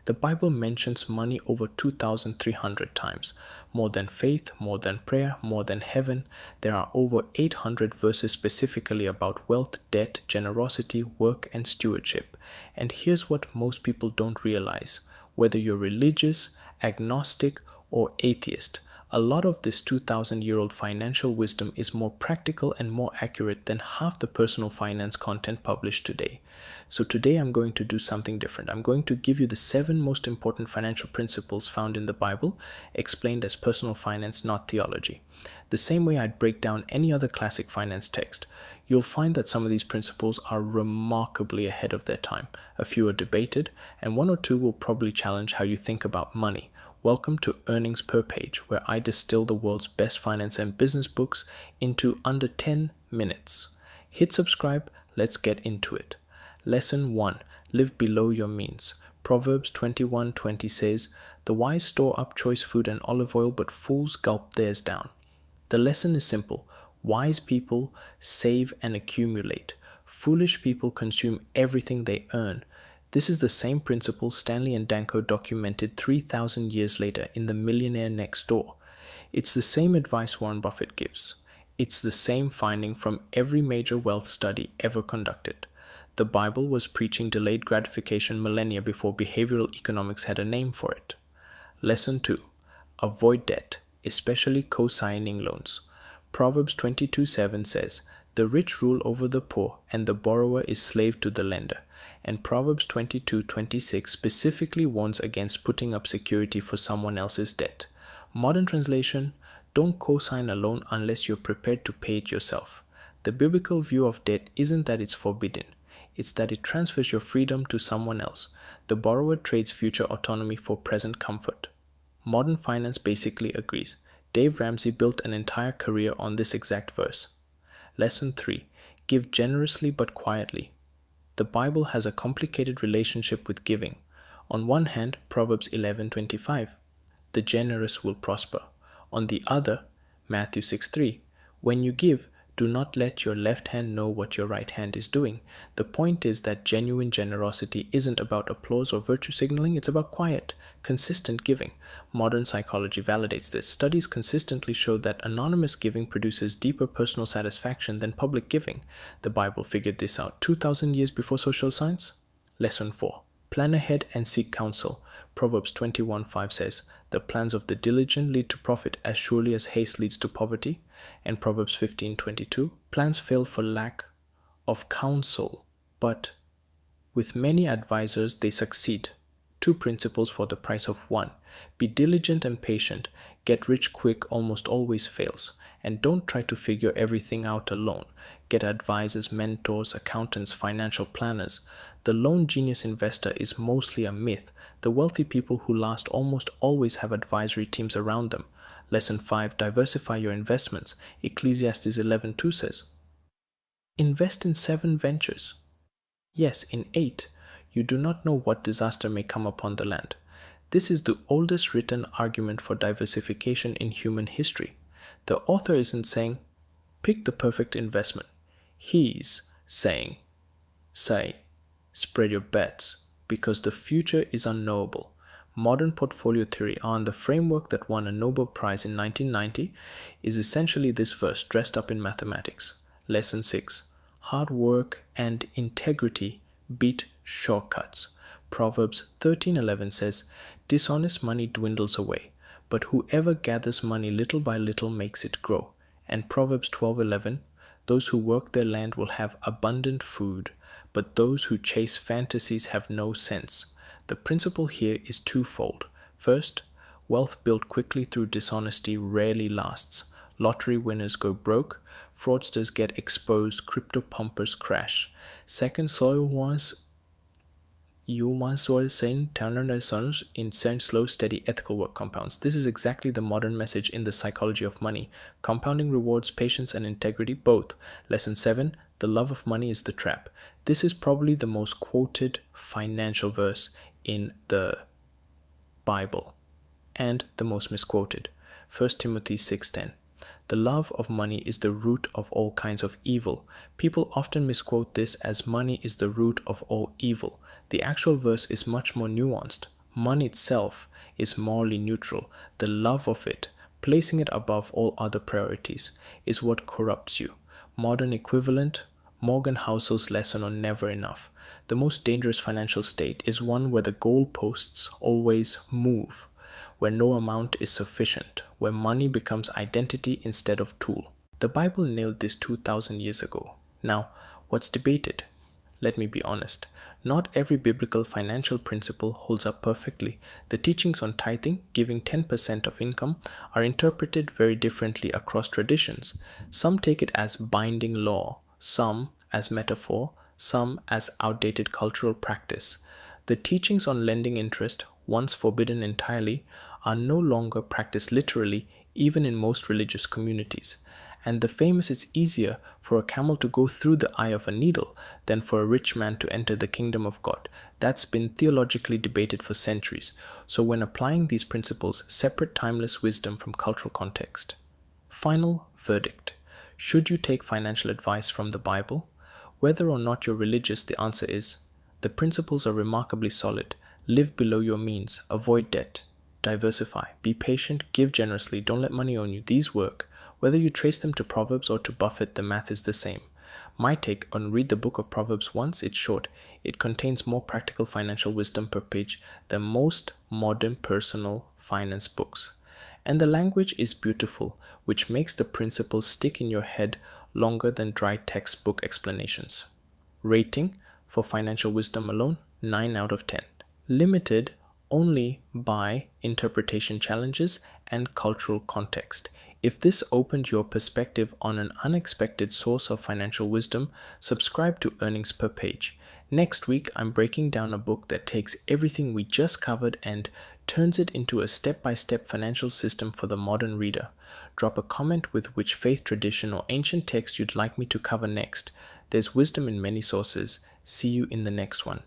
The Bible mentions money over 2,300 times. More than faith, more than prayer, more than heaven. There are over 800 verses specifically about wealth, debt, generosity, work, and stewardship. And here's what most people don't realize. Whether you're religious, agnostic, or atheist, a lot of this 2,000-year-old financial wisdom is more practical and more accurate than half the personal finance content published today. So today I'm going to do something different. I'm going to give you the 7 most important financial principles found in the Bible, explained as personal finance, not theology. The same way I'd break down any other classic finance text. You'll find that some of these principles are remarkably ahead of their time. A few are debated, and 1 or 2 will probably challenge how you think about money. Welcome to Earnings Per Page, where I distill the world's best finance and business books into under 10 minutes. Hit subscribe, let's get into it. Lesson 1. Live below your means. Proverbs 21:20 says, "The wise store up choice food and olive oil, but fools gulp theirs down." The lesson is simple. Wise people save and accumulate. Foolish people consume everything they earn. This is the same principle Stanley and Danko documented 3,000 years later in The Millionaire Next Door. It's the same advice Warren Buffett gives. It's the same finding from every major wealth study ever conducted. The Bible was preaching delayed gratification millennia before behavioral economics had a name for it. Lesson 2. Avoid debt, especially co-signing loans. Proverbs 22:7 says, "The rich rule over the poor, and the borrower is slave to the lender." And Proverbs 22:26 specifically warns against putting up security for someone else's debt. Modern translation, don't co-sign a loan unless you're prepared to pay it yourself. The biblical view of debt isn't that it's forbidden. It's that it transfers your freedom to someone else. The borrower trades future autonomy for present comfort. Modern finance basically agrees. Dave Ramsey built an entire career on this exact verse. Lesson 3. Give generously but quietly. The Bible has a complicated relationship with giving. On one hand, Proverbs 11:25, "The generous will prosper." On the other, Matthew 6:3, "When you give, do not let your left hand know what your right hand is doing." The point is that genuine generosity isn't about applause or virtue signaling, it's about quiet, consistent giving. Modern psychology validates this. Studies consistently show that anonymous giving produces deeper personal satisfaction than public giving. The Bible figured this out 2,000 years before social science. Lesson 4. Plan ahead and seek counsel. Proverbs 21:5 says, "The plans of the diligent lead to profit as surely as haste leads to poverty." And Proverbs 15:22, "Plans fail for lack of counsel, but with many advisors they succeed." 2 principles for the price of 1. Be diligent and patient. Get rich quick almost always fails. And don't try to figure everything out alone. Get advisors, mentors, accountants, financial planners. The lone genius investor is mostly a myth. The wealthy people who last almost always have advisory teams around them. Lesson 5. Diversify your investments. Ecclesiastes 11:2 says, "Invest in 7 ventures. Yes, in 8. You do not know what disaster may come upon the land." This is the oldest written argument for diversification in human history. The author isn't saying, pick the perfect investment. He's saying, spread your bets, because the future is unknowable. Modern portfolio theory on the framework that won a Nobel Prize in 1990 is essentially this verse dressed up in mathematics. Lesson 6. Hard work and integrity beat shortcuts. Proverbs 13:11 says, "Dishonest money dwindles away, but whoever gathers money little by little makes it grow." And Proverbs 12:11, "Those who work their land will have abundant food, but those who chase fantasies have no sense." The principle here is twofold. First, wealth built quickly through dishonesty rarely lasts. Lottery winners go broke, fraudsters get exposed, crypto pumpers crash. Second, soil wars you once were saying sons in slow, steady, ethical work compounds. This is exactly the modern message in the psychology of money. Compounding rewards patience and integrity both. Lesson 7, the love of money is the trap. This is probably the most quoted financial verse in the Bible and the most misquoted. 1 Timothy 6:10. The love of money is the root of all kinds of evil. People often misquote this as money is the root of all evil. The actual verse is much more nuanced. Money itself is morally neutral. The love of it, placing it above all other priorities, is what corrupts you. Modern equivalent, Morgan Housel's lesson on never enough. The most dangerous financial state is one where the goalposts always move, where no amount is sufficient, where money becomes identity instead of tool. The Bible nailed this 2,000 years ago. Now, what's debated? Let me be honest. Not every biblical financial principle holds up perfectly. The teachings on tithing, giving 10% of income, are interpreted very differently across traditions. Some take it as binding law, some as metaphor, some as outdated cultural practice. The teachings on lending interest, once forbidden entirely, are no longer practiced literally even in most religious communities. And the famous "it's easier for a camel to go through the eye of a needle than for a rich man to enter the kingdom of God," that's been theologically debated for centuries. So when applying these principles, separate timeless wisdom from cultural context. Final verdict. Should you take financial advice from the Bible? Whether or not you're religious, the answer is, the principles are remarkably solid. Live below your means, avoid debt, diversify, be patient, give generously, don't let money own you. These work. Whether you trace them to Proverbs or to Buffett, the math is the same. My take on read the book of Proverbs once, it's short. It contains more practical financial wisdom per page than most modern personal finance books. And the language is beautiful, which makes the principles stick in your head longer than dry textbook explanations. Rating for financial wisdom alone, 9 out of 10. Limited only by interpretation challenges and cultural context. If this opened your perspective on an unexpected source of financial wisdom, subscribe to Earnings Per Page. Next week, I'm breaking down a book that takes everything we just covered and turns it into a step-by-step financial system for the modern reader. Drop a comment with which faith tradition or ancient text you'd like me to cover next. There's wisdom in many sources. See you in the next one.